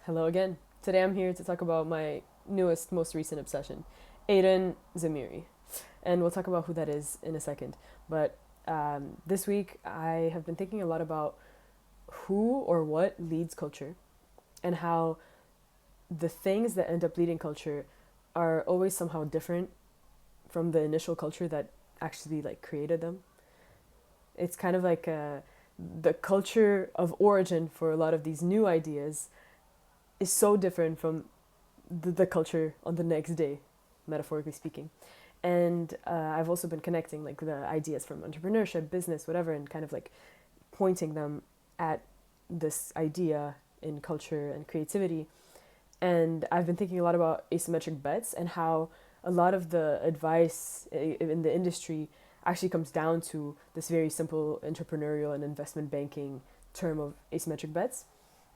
Hello again. Today I'm here to talk about my newest, most recent obsession, Aiden Zamiri. And we'll talk about who that is in a second. But this week I have been thinking a lot about who or what leads culture and how the things that end up leading culture are always somehow different from the initial culture that actually created them. It's kind of like the culture of origin for a lot of these new ideas is so different from the culture on the next day, metaphorically speaking. And I've also been connecting the ideas from entrepreneurship, business, whatever, and kind of pointing them at this idea in culture and creativity. And I've been thinking a lot about asymmetric bets and how a lot of the advice in the industry actually comes down to this very simple entrepreneurial and investment banking term of asymmetric bets.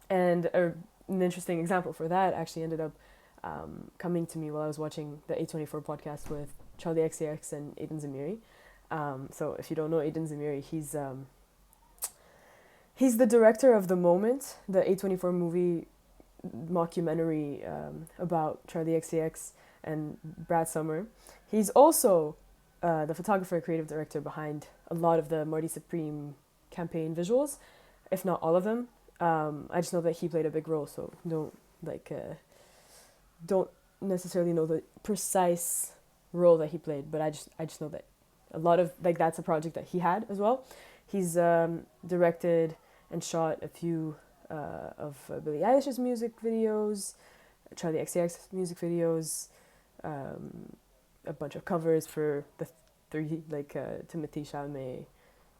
And an interesting example for that actually ended up coming to me while I was watching the A24 podcast with Charlie XCX and Aiden Zamiri. So if you don't know Aiden Zamiri, he's the director of The Moment, the A24 movie mockumentary about Charlie XCX and Brad Summer. He's also the photographer, creative director behind a lot of the Marty Supreme campaign visuals, if not all of them. I just know that he played a big role, so don't necessarily know the precise role that he played, but I just know that a lot of that's a project that he had as well. He's directed and shot a few of Billie Eilish's music videos, Charlie XCX's music videos, a bunch of covers for the three Timothy Chalamet,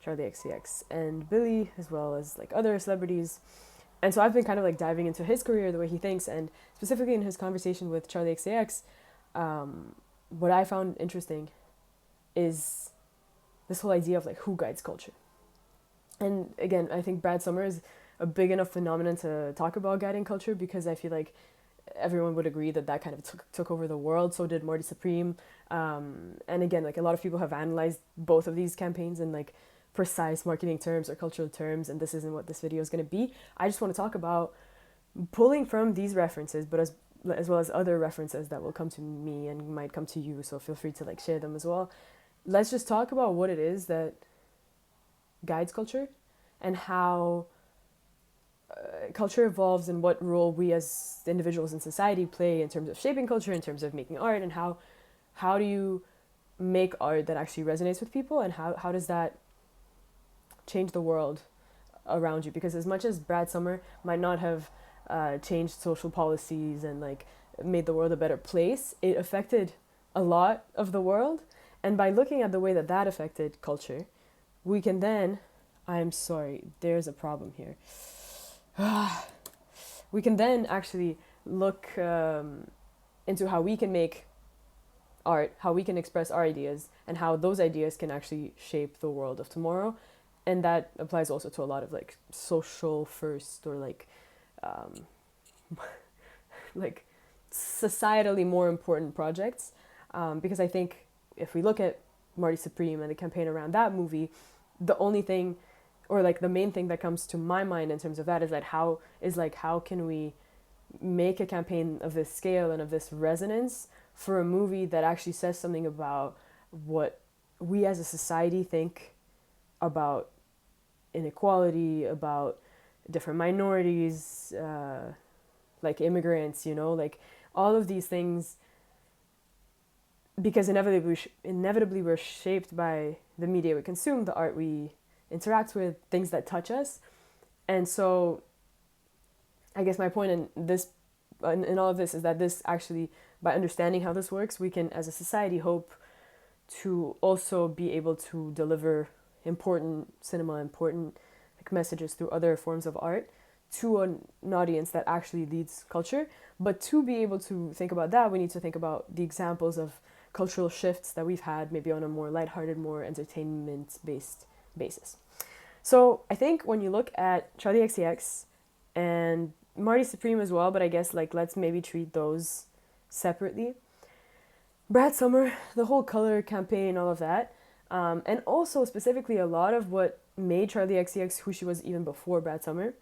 Charlie XCX, and Billy, as well as other celebrities. And so I've been kind of diving into his career, the way he thinks, and specifically in his conversation with Charlie XCX, what I found interesting is this whole idea of who guides culture. And again, I think Brad Summer is a big enough phenomenon to talk about guiding culture, because I feel like everyone would agree that kind of took over the world. So did Marty Supreme. And again, a lot of people have analyzed both of these campaigns in precise marketing terms or cultural terms, and this isn't what this video is going to be. I just want to talk about pulling from these references, but as well as other references that will come to me and might come to you, so feel free to share them as well. Let's just talk about what it is that guides culture and how culture evolves and what role we as individuals in society play in terms of shaping culture, in terms of making art, and how do you make art that actually resonates with people, and how does that change the world around you. Because as much as Brad Summer might not have changed social policies and made the world a better place, it affected a lot of the world. And by looking at the way that affected culture, we can then, I'm sorry, there's a problem here. We can then actually look into how we can make art, how we can express our ideas, and how those ideas can actually shape the world of tomorrow. And that applies also to a lot of social first or societally more important projects, because I think if we look at Marty Supreme and the campaign around that movie, the only thing or the main thing that comes to my mind in terms of that is how can we make a campaign of this scale and of this resonance for a movie that actually says something about what we as a society think about inequality, about different minorities, immigrants, all of these things, because inevitably we're shaped by the media we consume, the art we interact with, things that touch us. And so I guess my point in all of this is that this actually, by understanding how this works, we can as a society hope to also be able to deliver important cinema, important messages through other forms of art to an audience that actually leads culture. But to be able to think about that, we need to think about the examples of cultural shifts that we've had, maybe on a more lighthearted, more entertainment-based basis. So I think when you look at Charlie XCX and Marty Supreme as well, but I guess let's maybe treat those separately. Brad Summer, the whole color campaign, all of that, and also specifically a lot of what made Charlie XCX who she was even before Brad Summer.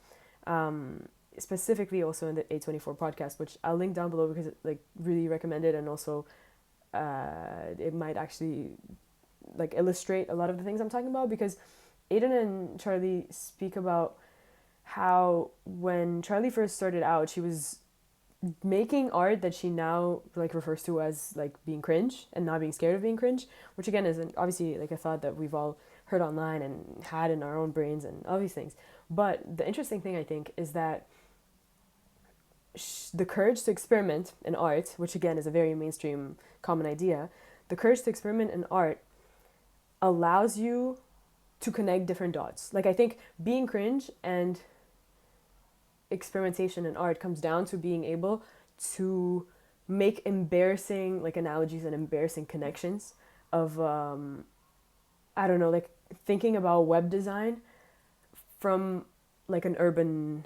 specifically also in the A24 podcast, which I'll link down below because it like really recommended, and also it might actually like illustrate a lot of the things I'm talking about, because Aiden and Charlie speak about how when Charlie first started out, she was making art that she now like refers to as like being cringe and not being scared of being cringe, which again is obviously like a thought that we've all heard online and had in our own brains and all these things. But the interesting thing I think is that the courage to experiment in art, which again is a very mainstream common idea, the courage to experiment in art allows you to connect different dots. Like I think being cringe and experimentation in art comes down to being able to make embarrassing like analogies and embarrassing connections of I don't know, like thinking about web design from like an urban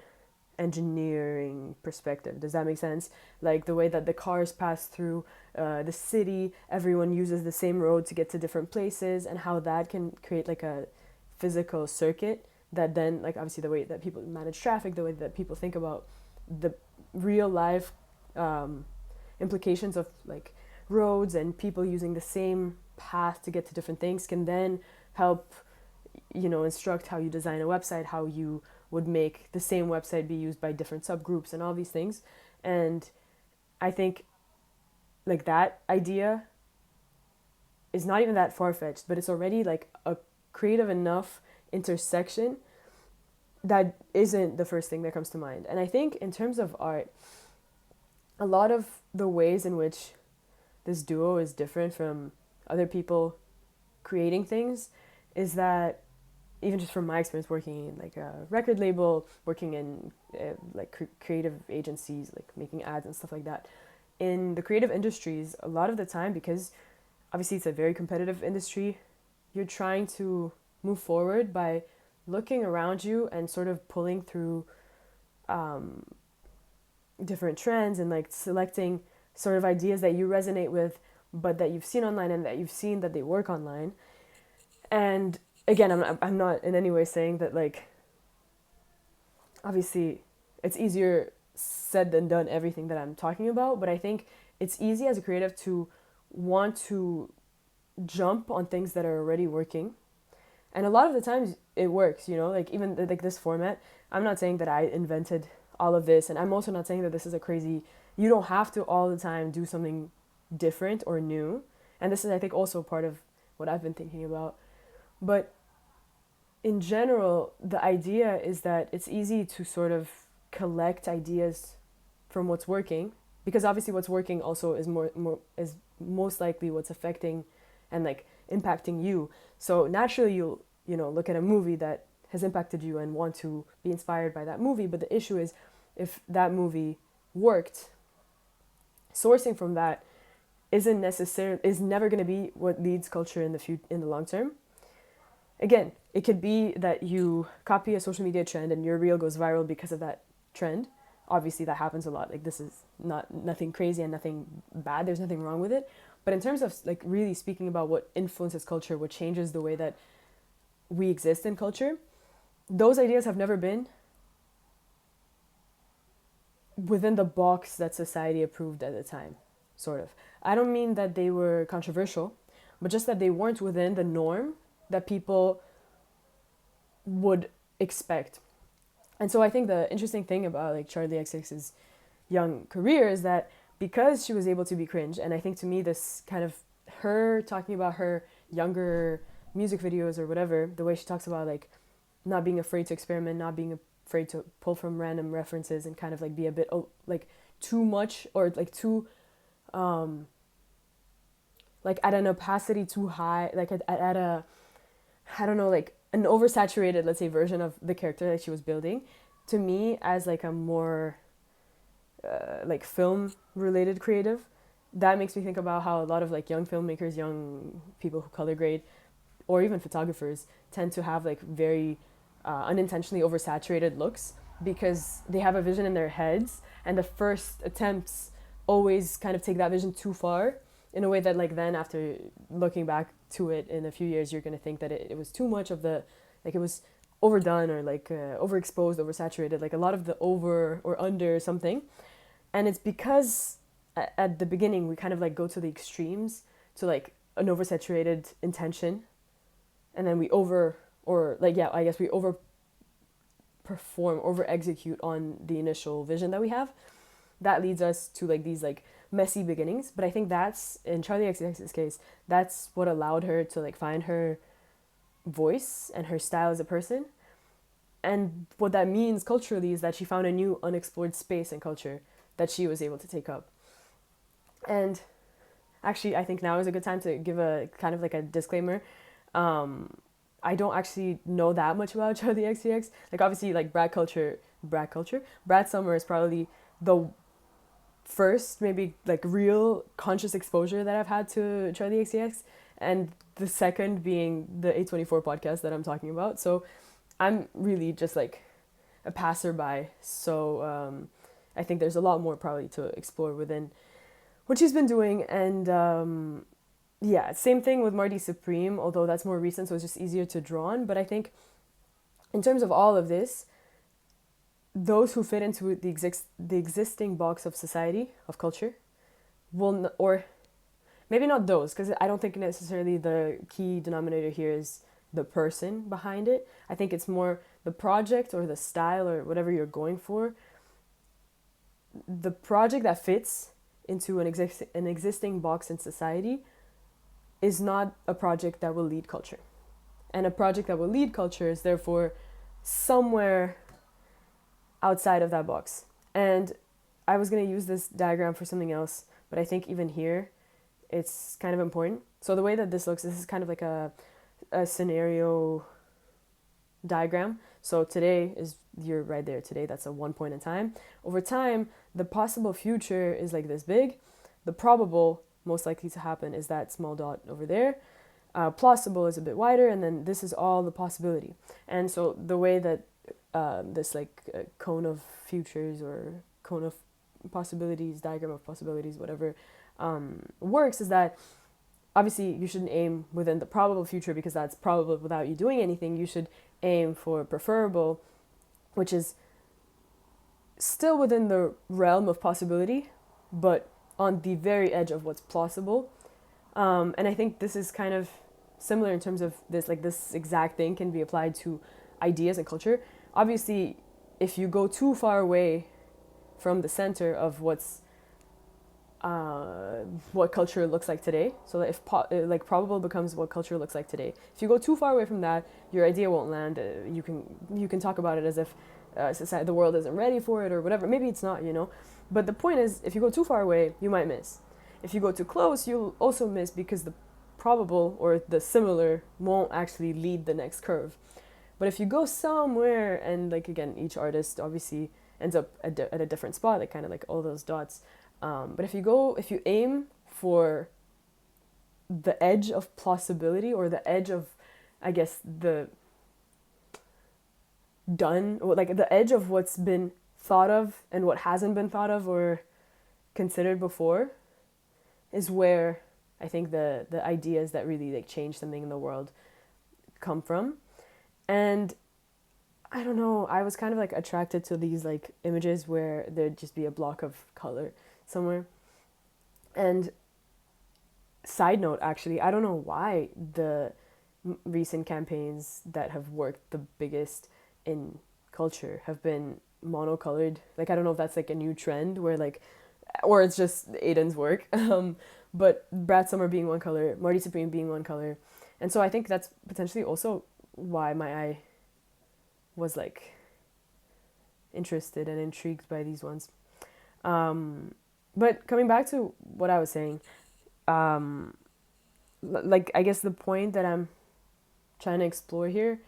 engineering perspective. Does that make sense? Like the way that the cars pass through the city, everyone uses the same road to get to different places, and how that can create like a physical circuit that then, like obviously the way that people manage traffic, the way that people think about the real life implications of like roads and people using the same path to get to different things can then help, you know, instruct how you design a website, how you would make the same website be used by different subgroups and all these things. And I think like that idea is not even that far-fetched, but it's already like a creative enough intersection that isn't the first thing that comes to mind. And I think in terms of art, a lot of the ways in which this duo is different from other people creating things is that, even just from my experience working in like a record label, working in like creative agencies, like making ads and stuff like that, in the creative industries, a lot of the time, because obviously it's a very competitive industry, you're trying to move forward by looking around you and sort of pulling through different trends and like selecting sort of ideas that you resonate with, but that you've seen online and that you've seen that they work online. And again, I'm not in any way saying that like obviously it's easier said than done, everything that I'm talking about, but I think it's easy as a creative to want to jump on things that are already working. And a lot of the times it works, you know, like even like this format. I'm not saying that I invented all of this, and I'm also not saying that this is a crazy, you don't have to all the time do something different or new. And this is, I think, also part of what I've been thinking about. But in general, the idea is that it's easy to sort of collect ideas from what's working, because obviously what's working also is more is most likely what's affecting and like impacting you. So naturally you'll, you know, look at a movie that has impacted you and want to be inspired by that movie. But the issue is, if that movie worked, sourcing from that is never going to be what leads culture in the long term. Again, it could be that you copy a social media trend and your reel goes viral because of that trend. Obviously that happens a lot. Like this is nothing crazy and nothing bad. There's nothing wrong with it. But in terms of like really speaking about what influences culture, what changes the way that we exist in culture, those ideas have never been within the box that society approved at the time, sort of. I don't mean that they were controversial, but just that they weren't within the norm that people would expect. And so I think the interesting thing about like Charli XCX's young career is that because she was able to be cringe, and I think to me this kind of her talking about her younger music videos or whatever, the way she talks about like not being afraid to experiment, not being afraid to pull from random references and kind of like be a bit like too much or like too like at an opacity too high, like at a, I don't know, like an oversaturated, let's say, version of the character that she was building. To me, as like a more like film related creative, that makes me think about how a lot of like young filmmakers, young people who color grade, or even photographers tend to have like very unintentionally oversaturated looks, because they have a vision in their heads and the first attempts always kind of take that vision too far, in a way that like then after looking back to it in a few years, you're going to think that it was too much of the, like it was overdone or like overexposed, oversaturated, like a lot of the over or under something. And it's because at the beginning we kind of like go to the extremes to like an oversaturated intention, and then we over or like yeah, I guess we over perform, over execute on the initial vision that we have. That leads us to like these like messy beginnings. But I think that's in Charlie XCX's case, that's what allowed her to like find her voice and her style as a person. And what that means culturally is that she found a new unexplored space and culture that she was able to take up. And actually, I think now is a good time to give a kind of like a disclaimer. I don't actually know that much about Charlie XCX. Like obviously, like Brad Summer is probably the first maybe like real conscious exposure that I've had to Charlie XCX, and the second being the A24 podcast that I'm talking about. So I'm really just like a passerby. So I think there's a lot more probably to explore within what she's been doing. And yeah, same thing with Marty Supreme, although that's more recent, so it's just easier to draw on. But I think in terms of all of this, those who fit into the existing box of society, of culture, or maybe not those, because I don't think necessarily the key denominator here is the person behind it. I think it's more the project or the style or whatever you're going for. The project that fits into an existing box in society is not a project that will lead culture. And a project that will lead culture is therefore somewhere outside of that box. And I was going to use this diagram for something else, but I think even here it's kind of important. So the way that this looks, this is kind of like a scenario diagram. So today is, you're right there, today, that's a one point in time. Over time, the possible future is like this big. The probable, most likely to happen, is that small dot over there. Plausible is a bit wider, and then this is all the possibility. And so the way that this like cone of futures or cone of possibilities, diagram of possibilities, whatever, works is that obviously you shouldn't aim within the probable future because that's probable without you doing anything. You should aim for preferable, which is still within the realm of possibility, but on the very edge of what's plausible. And I think this is kind of similar in terms of this, like this exact thing can be applied to ideas and culture. Obviously, if you go too far away from the center of what culture looks like today, so that if like probable becomes what culture looks like today, if you go too far away from that, your idea won't land. You can talk about it as if society, the world isn't ready for it or whatever. Maybe it's not, But the point is, if you go too far away, you might miss. If you go too close, you'll also miss because the probable or the similar won't actually lead the next curve. But if you go somewhere, and like again, each artist obviously ends up at a different spot, like kind of like all those dots. But if you aim for the edge of plausibility or the edge of, I guess, the done, or like the edge of what's been thought of and what hasn't been thought of or considered before, is where I think the ideas that really like change something in the world come from. And I don't know, I was kind of like attracted to these like images where there'd just be a block of color somewhere. And side note, actually, I don't know why the recent campaigns that have worked the biggest in culture have been monocolored. Like, I don't know if that's like a new trend where like, or it's just Aiden's work. But Brad Summer being one color, Marty Supreme being one color. And so I think that's potentially also why my eye was like interested and intrigued by these ones. But coming back to what I was saying, like I guess the point that I'm trying to explore here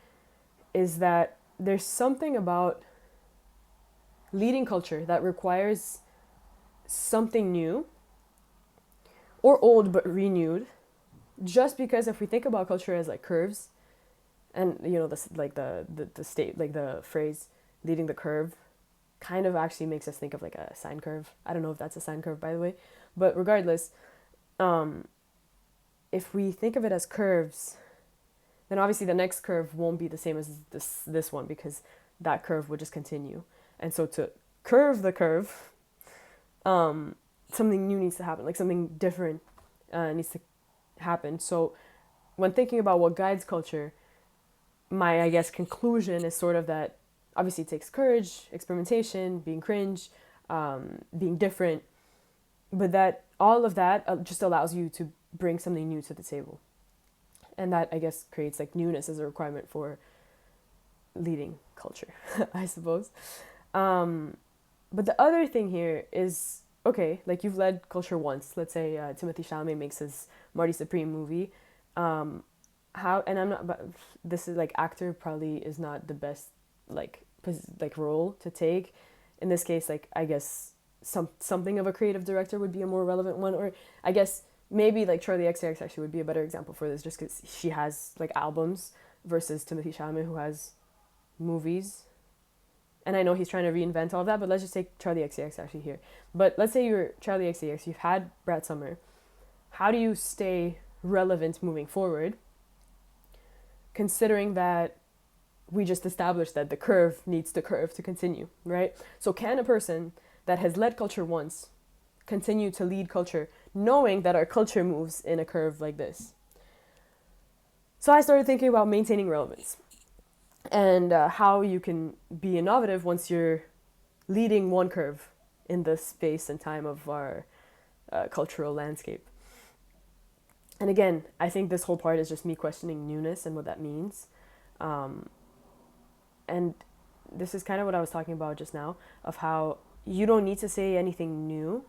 is that there's something about leading culture that requires something new or old but renewed, just because if we think about culture as like curves, and this like the state, like the phrase leading the curve kind of actually makes us think of like a sine curve. I don't know if that's a sine curve, by the way, but regardless, if we think of it as curves, then obviously the next curve won't be the same as this one, because that curve would just continue. And so to curve the curve, something new needs to happen, like something different needs to happen. So when thinking about what guides culture, my, I guess, conclusion is sort of that obviously it takes courage, experimentation, being cringe, being different, but that all of that just allows you to bring something new to the table. And that, I guess, creates like newness as a requirement for leading culture, I suppose. But the other thing here is, okay, like you've led culture once. Let's say Timothée Chalamet makes his Marty Supreme movie. How, and I'm not, but this is like, actor probably is not the best like role to take. In this case, like, I guess something of a creative director would be a more relevant one, or I guess maybe like Charlie XCX actually would be a better example for this, just because she has like albums versus Timothée Chalamet, who has movies. And I know he's trying to reinvent all of that, but let's just take Charlie XCX actually here. But let's say you're Charlie XCX, you've had Brad Summer. How do you stay relevant moving forward, considering that we just established that the curve needs to curve to continue, right? So can a person that has led culture once continue to lead culture, knowing that our culture moves in a curve like this? So I started thinking about maintaining relevance and how you can be innovative once you're leading one curve in the space and time of our cultural landscape. And again, I think this whole part is just me questioning newness and what that means. And this is kind of what I was talking about just now, of how you don't need to say anything new.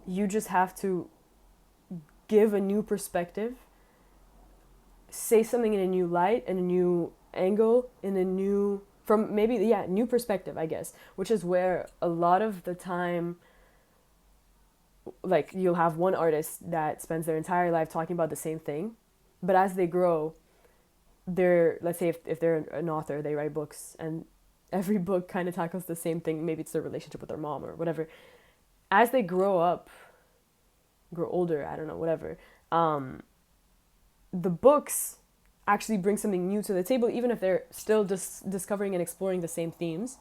You just have to give a new perspective, say something in a new light, in a new angle, in a new, from maybe, new perspective, I guess, which is where a lot of the time, like, you'll have one artist that spends their entire life talking about the same thing, but as they grow, let's say if they're an author, they write books, and every book kind of tackles the same thing. Maybe it's their relationship with their mom or whatever. As they grow older, I don't know, whatever, the books actually bring something new to the table, even if they're still just discovering and exploring the same themes.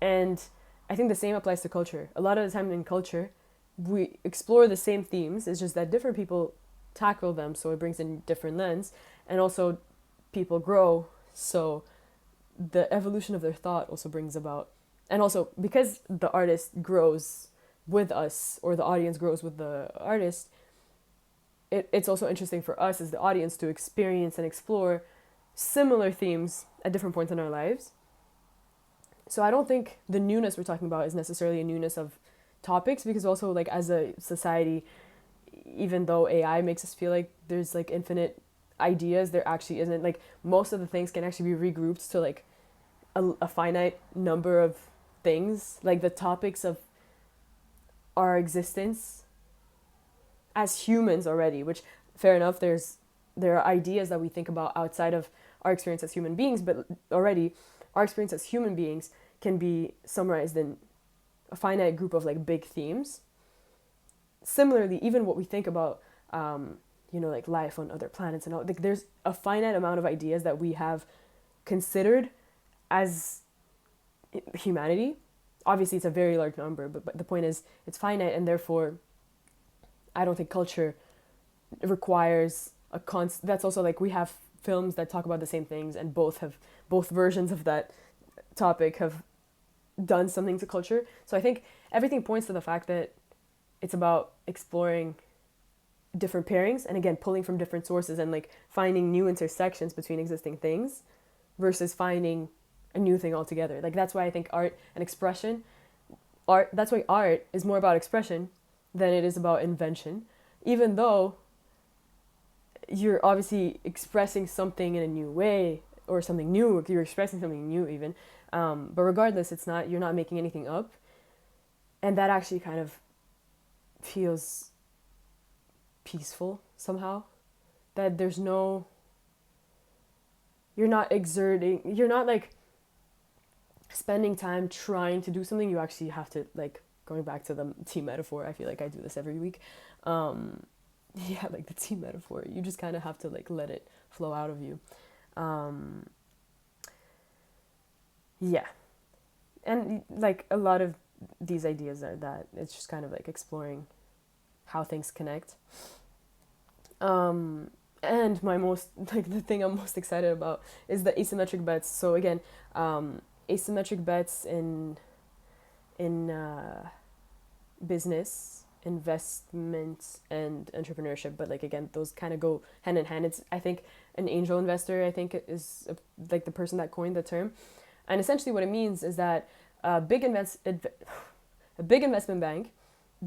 And I think the same applies to culture. A lot of the time in culture, we explore the same themes. It's just that different people tackle them, so it brings in different lens. And also, people grow, so the evolution of their thought also brings about. And also, because the artist grows with us, or the audience grows with the artist, it's also interesting for us as the audience to experience and explore similar themes at different points in our lives. So I don't think the newness we're talking about is necessarily a newness of topics, because also, like, as a society, even though AI makes us feel like there's like infinite ideas, there actually isn't. Like, most of the things can actually be regrouped to like a finite number of things, like the topics of our existence as humans already, which, fair enough, there are ideas that we think about outside of our experience as human beings, but already our experience as human beings can be summarized in a finite group of like big themes. Similarly, even what we think about like life on other planets and all, like, there's a finite amount of ideas that we have considered as humanity. Obviously, it's a very large number, but the point is, it's finite, and therefore, I don't think culture requires a that's also, like, we have films that talk about the same things, and both versions of that topic have done something to culture. So I think everything points to the fact that it's about exploring different pairings, and again, pulling from different sources, and like finding new intersections between existing things versus finding a new thing altogether. Like, that's why I think that's why art is more about expression than it is about invention, even though you're obviously expressing something in a new way, or something new, you're expressing something new even, but regardless, you're not making anything up, and that actually kind of feels peaceful somehow, that you're not like spending time trying to do something. You actually have to, like, going back to the tea metaphor, I feel like I do this every week, like the tea metaphor, you just kind of have to like let it flow out of you. Yeah, and like a lot of these ideas are that it's just kind of like exploring how things connect. And my most like the thing I'm most excited about is the asymmetric bets. So again, asymmetric bets in business, investments, and entrepreneurship. But like again, those kind of go hand in hand. It's I think an angel investor. I think is like the person that coined the term, and essentially what it means is that a big investment bank,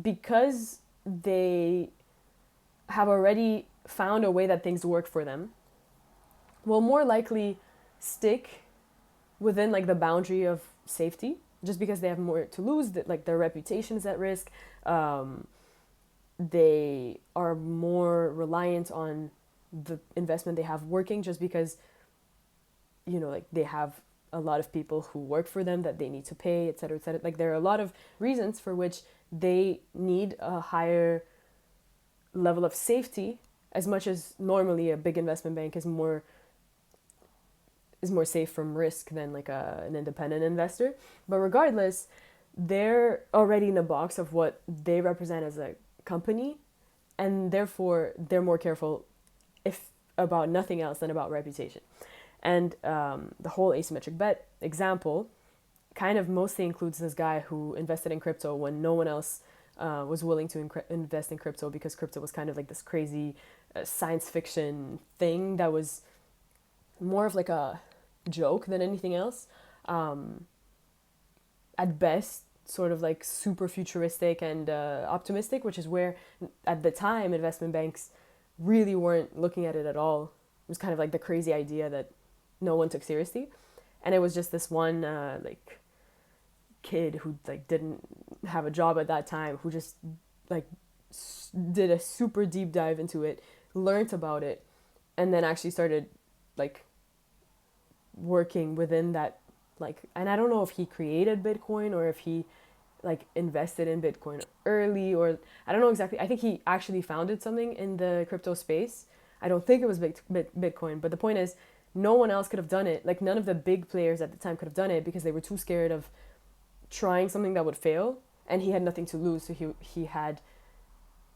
because they have already found a way that things work for them, will more likely stick within like the boundary of safety, just because they have more to lose, that like their reputation is at risk. They are more reliant on the investment they have working, just because like they have a lot of people who work for them that they need to pay, etc., etc. Like there are a lot of reasons for which they need a higher level of safety, as much as normally a big investment bank is more safe from risk than like an independent investor. But regardless, they're already in a box of what they represent as a company, and therefore they're more careful, if about nothing else, than about reputation. And the whole asymmetric bet example kind of mostly includes this guy who invested in crypto when no one else was willing to invest in crypto, because crypto was kind of like this crazy science fiction thing that was more of like a joke than anything else. At best, sort of like super futuristic and optimistic, which is where at the time investment banks really weren't looking at it at all. It was kind of like the crazy idea that no one took seriously, and it was just this one like kid who like didn't have a job at that time, who just like did a super deep dive into it, learned about it, and then actually started like working within that, like, and I don't know if he created Bitcoin or if he like invested in Bitcoin early, or I don't know exactly. I think he actually founded something in the crypto space. I don't think it was Bitcoin, but the point is no one else could have done it. Like none of the big players at the time could have done it, because they were too scared of trying something that would fail, and he had nothing to lose. So he had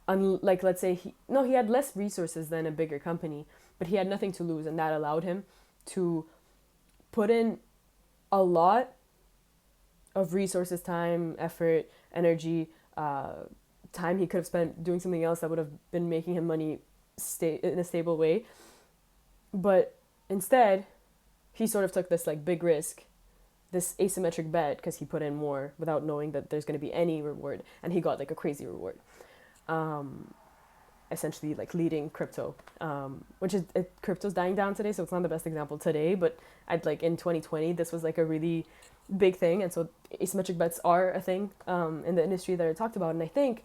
like, let's say he had less resources than a bigger company, but he had nothing to lose, and that allowed him to put in a lot of resources, time, effort, energy, time he could have spent doing something else that would have been making him money in a stable way. But instead, he sort of took this like big risk, this asymmetric bet, because he put in more without knowing that there's going to be any reward, and he got like a crazy reward. Essentially like leading crypto, which is crypto's dying down today, so it's not the best example today, but I'd like in 2020 this was like a really big thing, and so asymmetric bets are a thing in the industry that I talked about, and I think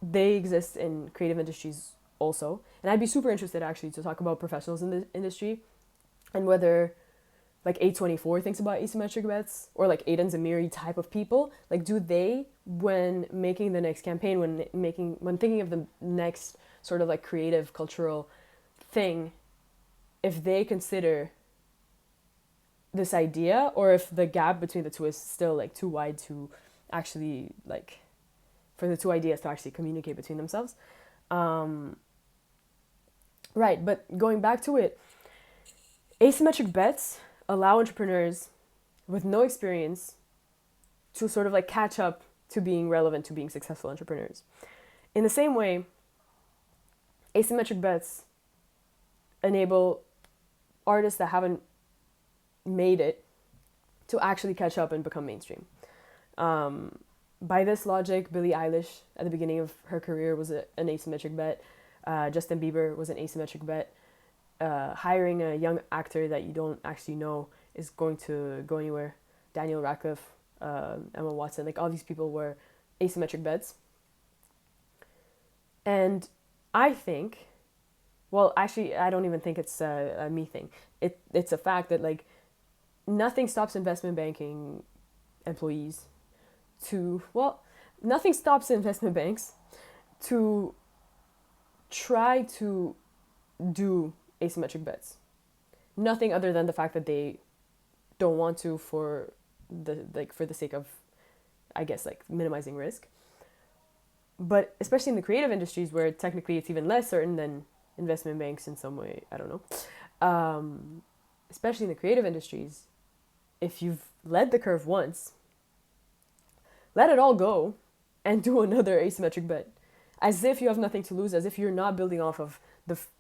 they exist in creative industries also. And I'd be super interested actually to talk about professionals in the industry, and whether like A24 thinks about asymmetric bets, or like Aiden Zamiri type of people, like do they, when making the next campaign, when thinking of the next sort of like creative cultural thing, if they consider this idea, or if the gap between the two is still like too wide to actually like for the two ideas to actually communicate between themselves. Right, but going back to it, asymmetric bets allow entrepreneurs with no experience to sort of like catch up to being relevant, to being successful entrepreneurs. In the same way, asymmetric bets enable artists that haven't made it to actually catch up and become mainstream. By this logic, Billie Eilish at the beginning of her career was an asymmetric bet. Justin Bieber was an asymmetric bet. Hiring a young actor that you don't actually know is going to go anywhere. Daniel Radcliffe, Emma Watson, like all these people were asymmetric bets. And I think, well, actually, I don't even think it's a me thing. It's a fact that like nothing stops investment banking employees nothing stops investment banks to try to do asymmetric bets. Nothing other than the fact that they don't want to for the sake of, I guess, like minimizing risk. But especially in the creative industries where technically it's even less certain than investment banks in some way, I don't know. Especially in the creative industries, if you've led the curve once, let it all go and do another asymmetric bet. As if you have nothing to lose, as if you're not building off of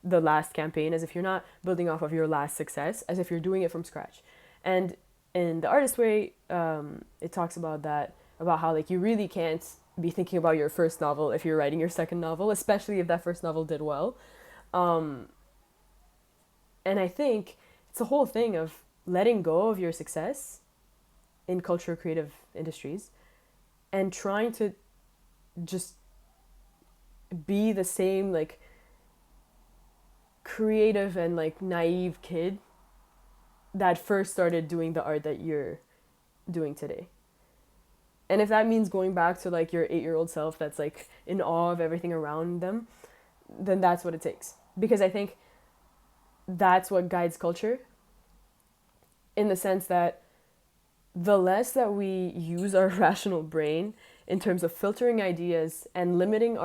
the last campaign, as if you're not building off of your last success, as if you're doing it from scratch. And in the Artist Way, it talks about that, about how like you really can't be thinking about your first novel if you're writing your second novel, especially if that first novel did well. And I think it's a whole thing of letting go of your success in culture creative industries and trying to just be the same like creative and like naive kid that first started doing the art that you're doing today. And if that means going back to like your 8-year-old self that's like in awe of everything around them, then that's what it takes. Because I think that's what guides culture, in the sense that the less that we use our rational brain in terms of filtering ideas and limiting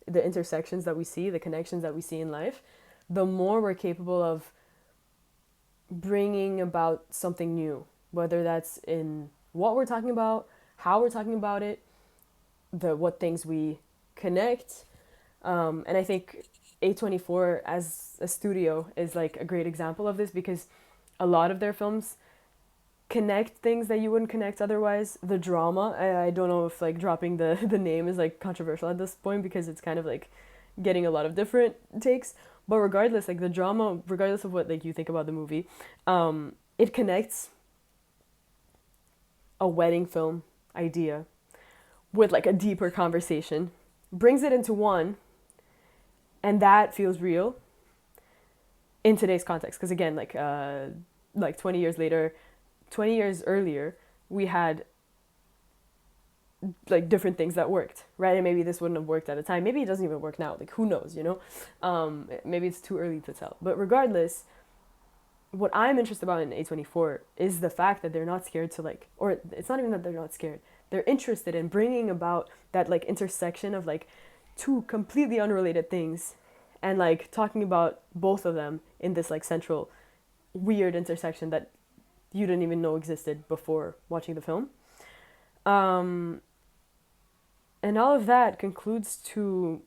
the intersections that we see, the connections that we see in life, the more we're capable of bringing about something new, whether that's in what we're talking about, how we're talking about it, what things we connect. And I think A24 as a studio is like a great example of this, because a lot of their films connect things that you wouldn't connect otherwise. The drama, I don't know if like dropping the name is like controversial at this point, because it's kind of like getting a lot of different takes. But regardless, like the drama, regardless of what like you think about the movie, it connects a wedding film idea with like a deeper conversation, brings it into one, and that feels real in today's context. Because again, like 20 years earlier, we had like different things that worked, right? And maybe this wouldn't have worked at a time. Maybe it doesn't even work now. Like, who knows, you know? Maybe it's too early to tell. But regardless, what I'm interested about in A24 is the fact that they're not scared to like, or it's not even that they're not scared. They're interested in bringing about that like intersection of like two completely unrelated things, and like talking about both of them in this like central weird intersection that you didn't even know existed before watching the film. And all of that concludes to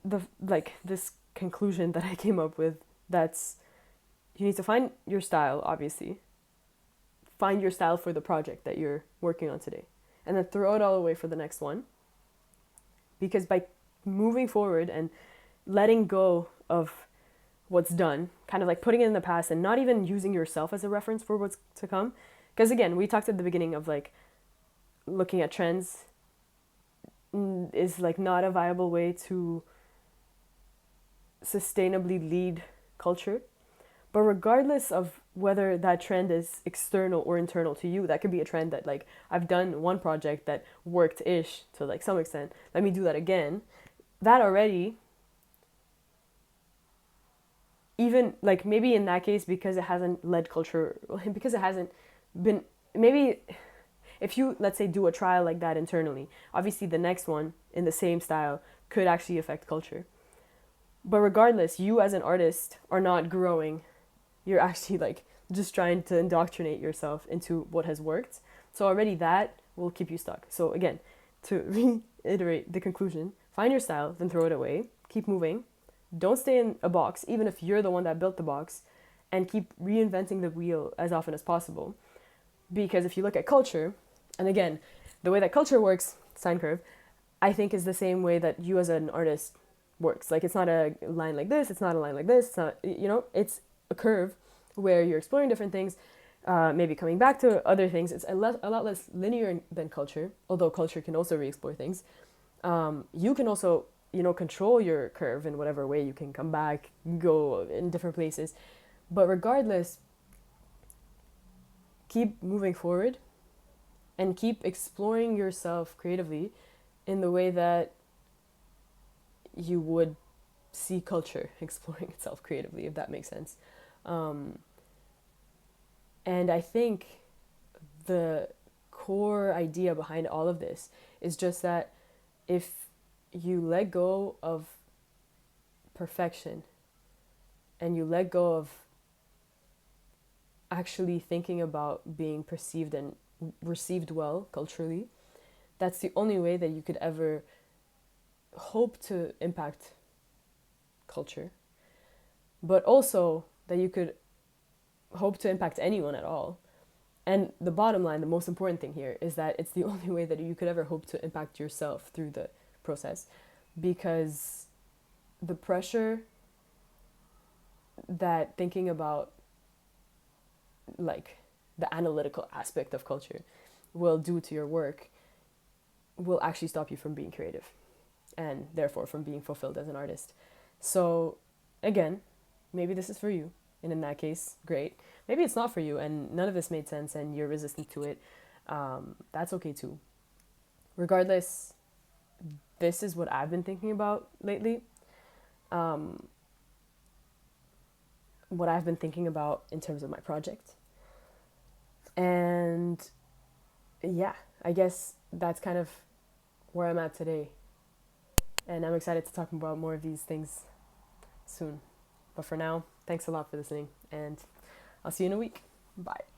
this conclusion that I came up with, that's you need to find your style, obviously. Find your style for the project that you're working on today. And then throw it all away for the next one. Because by moving forward and letting go of what's done, kind of like putting it in the past and not even using yourself as a reference for what's to come. Because again, we talked at the beginning of like looking at trends is like not a viable way to sustainably lead culture. But regardless of whether that trend is external or internal to you, that could be a trend that like, I've done one project that worked-ish to like some extent, let me do that again. That already, even like maybe in that case, because it hasn't led culture, because it hasn't been, maybe if you, let's say, do a trial like that internally, obviously the next one in the same style could actually affect culture. But regardless, you as an artist are not growing. You're actually like just trying to indoctrinate yourself into what has worked. So already that will keep you stuck. So again, to reiterate the conclusion, find your style, then throw it away. Keep moving. Don't stay in a box, even if you're the one that built the box, and keep reinventing the wheel as often as possible. Because if you look at culture, and again, the way that culture works, sine curve, I think is the same way that you as an artist works. Like, it's not a line like this, it's not a line like this, it's not, you know, it's a curve where you're exploring different things, maybe coming back to other things. It's a lot less linear than culture, although culture can also re-explore things. You can also, you know, control your curve in whatever way. You can come back, go in different places. But regardless, keep moving forward and keep exploring yourself creatively in the way that you would see culture exploring itself creatively, if that makes sense. Um, and I think the core idea behind all of this is just that if you let go of perfection and you let go of actually thinking about being perceived and received well culturally, that's the only way that you could ever hope to impact culture, but also that you could hope to impact anyone at all. And the bottom line, the most important thing here, is that it's the only way that you could ever hope to impact yourself through the process, because the pressure that thinking about like the analytical aspect of culture will do to your work will actually stop you from being creative and therefore from being fulfilled as an artist. So again, maybe this is for you, and in that case, great. Maybe it's not for you and none of this made sense and you're resistant to it. That's okay too. Regardless, this is what I've been thinking about lately. Um, what I've been thinking about in terms of my project. And yeah, I guess that's kind of where I'm at today. And I'm excited to talk about more of these things soon. But for now, thanks a lot for listening, and I'll see you in a week. Bye.